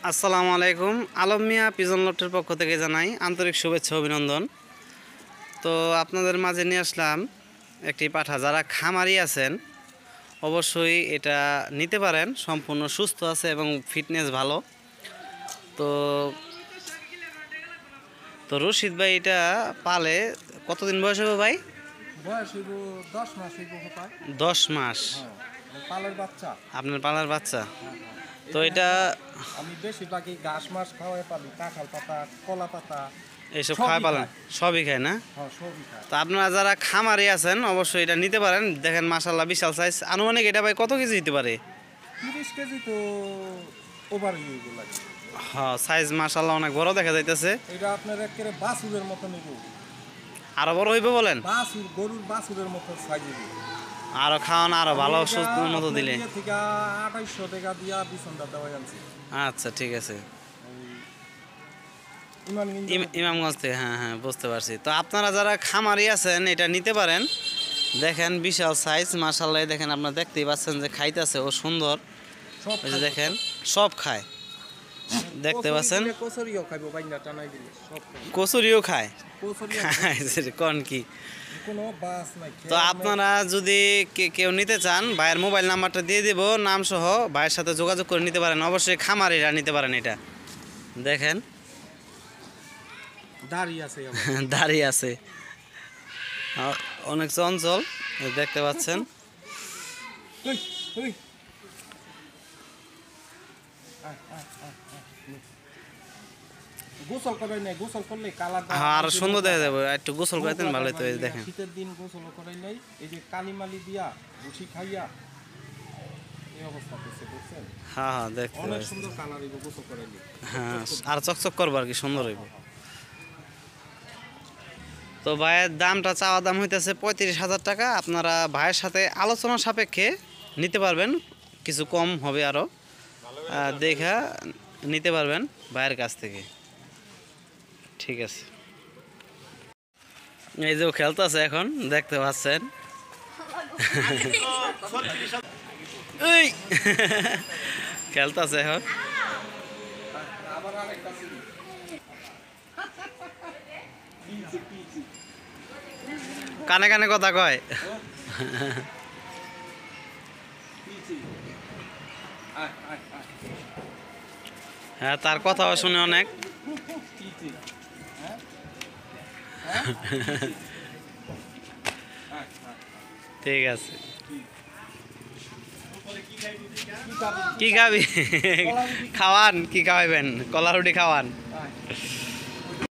আসসালামু আলাইকুম। আলম মিয়া পিজন লফটের পক্ষ থেকে জানাই আন্তরিক শুভেচ্ছা অভিনন্দন। তো আপনাদের মাঝে নিয়ে আসলাম একটি পাঠা। যারা খামারি আছেন অবশ্যই এটা নিতে পারেন। সম্পূর্ণ সুস্থ আছে এবং ফিটনেস ভালো। তো তো রশিদ ভাই এটা পালে কতদিন বয়স হবে ভাই? বয়স হইব 10 মাস হইব হপায়। 10 মাস। পালের বাচ্চা। আপনার পালার বাচ্চা। তো এই যে এটা আমি বেশিরভাগই ঘাস মাস খাওয়াই পালি, কাঁঠাল পাতা, কলা পাতা এইসব সবই খাওয়া পালেন? খায়। সবই খায় না? হ্যাঁ, সবই খায়। তো আপনারা যারা খামারি আছেন অবশ্যই এটা নিতে পারেন। দেখেন মাশাআল্লাহ বিশাল সাইজ। আনুমানিক এটা ভাই কত কেজি হতে পারে? 30 কেজি তো ওভার হইব লাগে। হ্যাঁ, সাইজ মাশাআল্লাহ অনেক বড় দেখা যাইতেছে। এটা আপনার একেবারে বাছুরের মতো নিব। আরো বড় হইবে বলেন? বাছুর, গরুর বাছুরের মতো সাইজ হইব। আরো খাওয়ান আরো ভালো আমি এটা সুস্থ মতো আপনার দিলে। ইয়ে থেকে 2800 টাকা দিয়া বিছনটা দেওয়া আনছি। আচ্ছা ঠিক আছে। ইমানগঞ্জ ইমামগঞ্জ থেকে, হ্যাঁ হ্যাঁ বুঝতে পারছি। তো আপনারা যারা খামারি আছেন এটা নিতে পারেন। দেখেন বিশাল সাইজ মাশাআল্লাহ। দেখেন আপনারা দেখতেই পাচ্ছেন যে খাইতেছে ও সুন্দর। সব ওই যে দেখেন সব খায়, দেখতে পাচ্ছেন। কচুরিও খাইবো, বাইনা টানাই দিলে সব খায়। কচুরিও খায়। কচুরিও খায় কোন কি? কোনো বাস নাই। তো আপনারা যদি কেউ নিতে চান ভাইয়ের মোবাইল নাম্বারটা দিয়ে দিব, নাম সহ ভাইয়ের সাথে যোগাযোগ করে নিতে পারেন। অবশ্যই খামারিরা নিতে পারেন এটা। দেখেন দাঁড়িয়ে আছে আমার। দাঁড়িয়ে আছে, অনেক চঞ্চল দেখতে পাচ্ছেন। ওই, ওই। গোসল করাই নাই, গোসল করলে কালার হ্যাঁ আরো সুন্দর দেখা যাবে। একটু গোসল করে দেন ভালো হতো। এই দেখেন শীতের দিন গোসল করাই নাই, এই যে কালিমালি দিয়া ভুসি খাইয়া এই অবস্থা হচ্ছে, বুঝছেন? হ্যাঁ হ্যাঁ দেখতে অনেক পাচ্ছি। সুন্দর কালার হইব গোসল করাইলে। হ্যাঁ আর চকচক করবো আর কি, সুন্দর হইব। তো ভাইয়ের দামটা চাওয়া দাম হইতেছে 35,000 টাকা। আপনারা ভাইয়ের সাথে আলোচনা সাপেক্ষে নিতে পারবেন, কিছু কম হবে আরও। দেখা নিতে পারবেন ভাইয়ের কাছ থেকে। ঠিক আছে। এই যে ও খেলতেছে এখন, দেখতে পাচ্ছেন। এই খেলতেছে এখন। আবার আরেকটা ছিল। কানে কানে কথা কয়। হ্যাঁ তার কথাও শুনে অনেক। ঠিক আছে। কি খাবি? খাওয়ান, কি খাওয়াইবেন? কলা রুটি খাওয়ান।